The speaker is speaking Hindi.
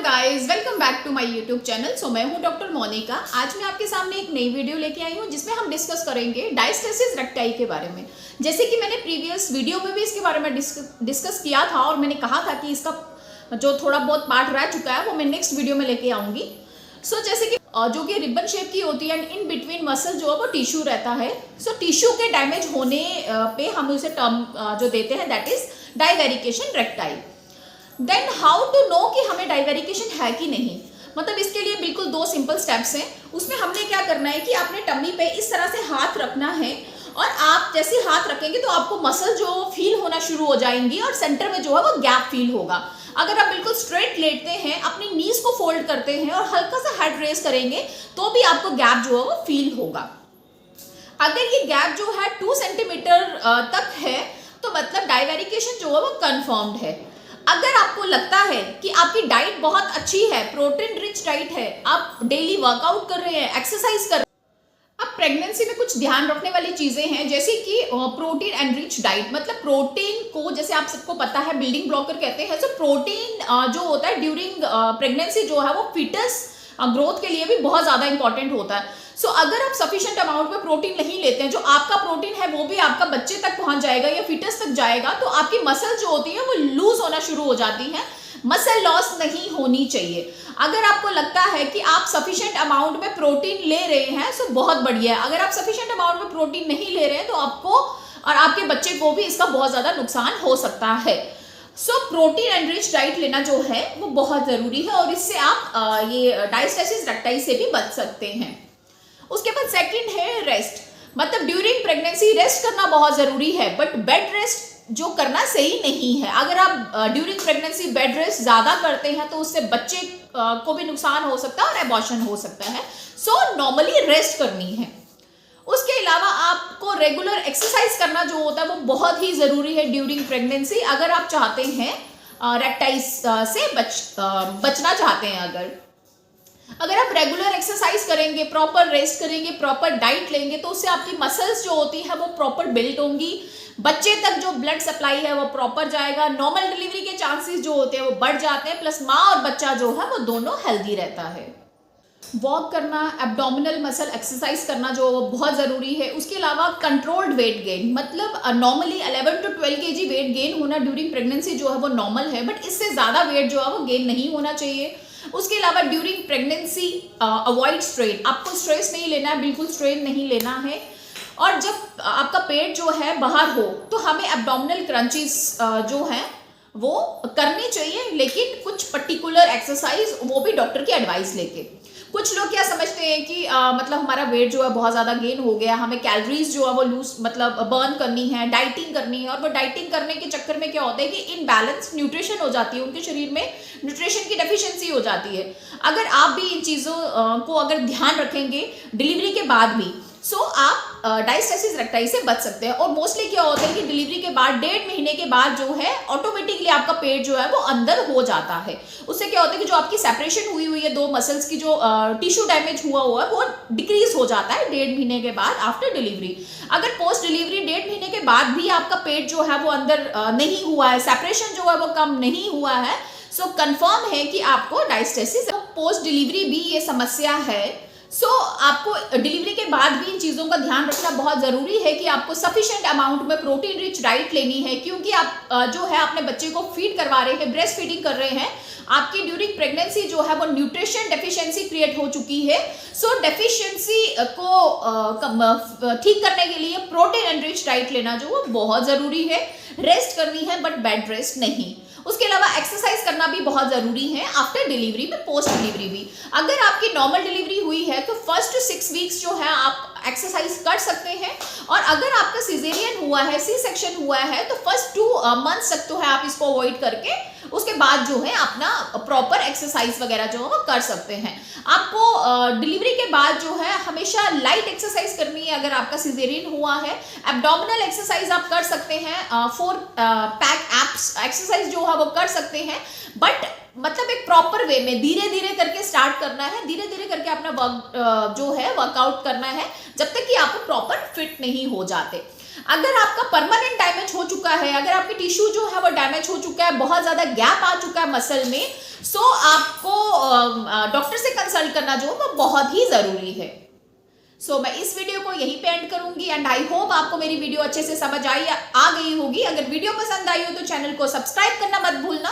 Guys, welcome back to my YouTube channel. So मैं हूं डॉक्टर मोनिका। आज मैं आपके सामने एक नई वीडियो लेके आई हूं जिसमें हम डिस्कस करेंगे डायस्टेसिस रेक्टाई के बारे में। जैसे कि मैंने प्रीवियस वीडियो में भी इसके बारे में डिस्कस किया था और मैंने कहा था कि इसका जो थोड़ा बहुत पार्ट रह चुका है वो मैं नेक्स्ट वीडियो में लेके आऊँगी। सो जैसे कि जो कि रिबन शेप की होती है एंड इन बिटवीन मसल जो है वो टिश्यू रहता है। सो टिश्यू के डैमेज होने पे हम उसे टर्म जो देते हैं that is divarication recti. Then how to know कि हमें डाइवेरिकेशन है कि नहीं, मतलब इसके लिए बिल्कुल दो सिंपल स्टेप्स हैं। उसमें हमने क्या करना है कि आपने टम्मी पे इस तरह से हाथ रखना है और आप जैसे हाथ रखेंगे तो आपको मसल जो फील होना शुरू हो जाएंगी और सेंटर में जो है वो गैप फील होगा। अगर आप बिल्कुल स्ट्रेट लेटते हैं, अपनी नीज को फोल्ड करते हैं और हल्का सा हेड रेस करेंगे तो भी आपको गैप जो है वो फील होगा। अगर ये गैप जो है 2 सेंटीमीटर तक है तो मतलब डाइवेरिकेशन जो है वो कंफर्म्ड है। अगर आपको लगता है कि आपकी डाइट बहुत अच्छी है, प्रोटीन रिच डाइट है, आप डेली वर्कआउट कर रहे हैं, एक्सरसाइज कर रहे हैं, अब प्रेगनेंसी में कुछ ध्यान रखने वाली चीजें हैं जैसे कि प्रोटीन एंड रिच डाइट। मतलब प्रोटीन को जैसे आप सबको पता है बिल्डिंग ब्लॉकर कहते हैं। सो प्रोटीन जो होता है ड्यूरिंग प्रेगनेंसी जो है वो फीटस ग्रोथ के लिए भी बहुत ज्यादा इंपॉर्टेंट होता है। सो अगर आप सफिशिएंट अमाउंट में प्रोटीन नहीं लेते हैं, जो आपका प्रोटीन है वो भी आपका बच्चे तक पहुंच जाएगा या फीटस तक जाएगा, तो आपकी मसल जो होती है वो लूज होना शुरू हो जाती है। मसल लॉस नहीं होनी चाहिए। अगर आपको लगता है कि आप सफिशिएंट अमाउंट में प्रोटीन ले रहे हैं तो बहुत बढ़िया है। अगर आप सफिशिएंट अमाउंट में प्रोटीन नहीं ले रहे हैं तो आपको और आपके बच्चे को भी इसका बहुत ज्यादा नुकसान हो सकता है। So protein and rich diet लेना जो है वो बहुत जरूरी है और इससे आप ये डायस्टेसिस रेक्टाई से भी बच सकते हैं। उसके बाद सेकंड है रेस्ट। मतलब ड्यूरिंग प्रेगनेंसी रेस्ट करना बहुत जरूरी है, बट बेड रेस्ट जो करना सही नहीं है। अगर आप ड्यूरिंग प्रेगनेंसी बेड रेस्ट ज्यादा करते हैं तो उससे बच्चे को भी नुकसान हो सकता है और एबॉर्शन हो सकता है। सो नॉर्मली रेस्ट करनी है। उसके अलावा आपको रेगुलर एक्सरसाइज करना जो होता है वो बहुत ही जरूरी है ड्यूरिंग प्रेगनेंसी, अगर आप चाहते हैं रेक्टाइस से बचना चाहते हैं। अगर आप रेगुलर एक्सरसाइज करेंगे, प्रॉपर रेस्ट करेंगे, प्रॉपर डाइट लेंगे तो उससे आपकी मसल्स जो होती है वो प्रॉपर बिल्ड होंगी, बच्चे तक जो ब्लड सप्लाई है वो प्रॉपर जाएगा, नॉर्मल डिलीवरी के चांसेस जो होते हैं वो बढ़ जाते हैं, प्लस माँ और बच्चा जो है वो दोनों हेल्दी रहता है। वॉक करना, एब्डोमिनल मसल एक्सरसाइज करना जो बहुत ज़रूरी है। उसके अलावा कंट्रोल्ड वेट गेन, मतलब normally 11 to 12 kg weight gain होना ड्यूरिंग प्रेगनेंसी जो है वो नॉर्मल है, बट इससे ज़्यादा वेट जो है वो गेन नहीं होना चाहिए। उसके अलावा ड्यूरिंग प्रेगनेंसी अवॉइड स्ट्रेन, आपको स्ट्रेस नहीं लेना है, बिल्कुल स्ट्रेन नहीं लेना है। और जब आपका पेट जो है बाहर हो तो हमें एब्डोमिनल क्रंचेस जो हैं वो करनी चाहिए, लेकिन कुछ पर्टिकुलर एक्सरसाइज वो भी डॉक्टर की एडवाइस लेके। कुछ लोग क्या समझते हैं कि मतलब हमारा वेट जो है बहुत ज़्यादा गेन हो गया, हमें कैलोरीज जो है वो लूज मतलब बर्न करनी है, डाइटिंग करनी है, और वो डाइटिंग करने के चक्कर में क्या होता है कि इनबैलेंस न्यूट्रिशन हो जाती है, उनके शरीर में न्यूट्रिशन की डेफिशिएंसी हो जाती है। अगर आप भी इन चीज़ों को अगर ध्यान रखेंगे डिलीवरी के बाद भी, सो आप डायस्टेसिस रेक्टाई से बच सकते हैं। और मोस्टली क्या होता है कि डिलीवरी के बाद 1.5 महीने के बाद जो है ऑटोमेटिकली आपका पेट जो है वो अंदर हो जाता है। उससे क्या होता है कि जो आपकी सेपरेशन हुई है दो मसल्स की, जो टिश्यू डैमेज हुआ है वो डिक्रीज हो जाता है 1.5 महीने के बाद आफ्टर डिलीवरी। अगर पोस्ट डिलीवरी 1.5 महीने के बाद भी आपका पेट जो है वो अंदर नहीं हुआ है, सेपरेशन जो है वो कम नहीं हुआ है, सो कंफर्म है कि आपको डायस्टेसिस। पोस्ट डिलीवरी भी ये समस्या है। सो आपको डिलीवरी के बाद भी इन चीज़ों का ध्यान रखना बहुत ज़रूरी है कि आपको सफिशिएंट अमाउंट में प्रोटीन रिच डाइट लेनी है, क्योंकि आप जो है अपने बच्चे को फीड करवा रहे हैं, ब्रेस्ट फीडिंग कर रहे हैं। आपकी ड्यूरिंग प्रेगनेंसी जो है वो न्यूट्रिशन डेफिशिएंसी क्रिएट हो चुकी है। सो डेफिशिएंसी को ठीक करने के लिए प्रोटीन एंड रिच डाइट लेना जो वो बहुत ज़रूरी है। रेस्ट करनी है बट बेड रेस्ट नहीं। उसके अलावा एक्सरसाइज करना भी बहुत जरूरी है आफ्टर डिलीवरी में, पोस्ट डिलीवरी भी। अगर आपकी नॉर्मल डिलीवरी हुई है तो फर्स्ट 6 वीक्स जो है आप एक्सरसाइज कर सकते हैं, और अगर आपका सिजेरियन हुआ है, सी सेक्शन हुआ है, तो फर्स्ट 2 मंथ्स तक तो है आप इसको अवॉइड करके उसके बाद जो है अपना प्रॉपर एक्सरसाइज वगैरह जो है वो कर सकते हैं। आपको डिलीवरी के बाद जो है हमेशा लाइट एक्सरसाइज करनी है। अगर आपका सिजेरियन हुआ है, एब्डोमिनल एक्सरसाइज आप कर सकते हैं, 4 पैक एप्स एक्सरसाइज जो है वो कर सकते हैं, बट मतलब एक प्रॉपर वे में धीरे धीरे करके स्टार्ट करना है, धीरे धीरे करके अपना जो है वर्कआउट करना है, जब तक कि आप प्रॉपर फिट नहीं हो जाते। अगर आपका परमानेंट डैमेज हो चुका है, अगर आपकी टिश्यू जो है वो डैमेज हो चुका है, बहुत ज्यादा गैप आ चुका है मसल में, सो आपको डॉक्टर से कंसल्ट करना जो वो बहुत ही ज़रूरी है। सो मैं इस वीडियो को यहीं पे एंड करूंगी एंड आई होप आपको मेरी वीडियो अच्छे से समझ आई आ गई होगी। अगर वीडियो पसंद आई हो तो चैनल को सब्सक्राइब करना मत भूलना।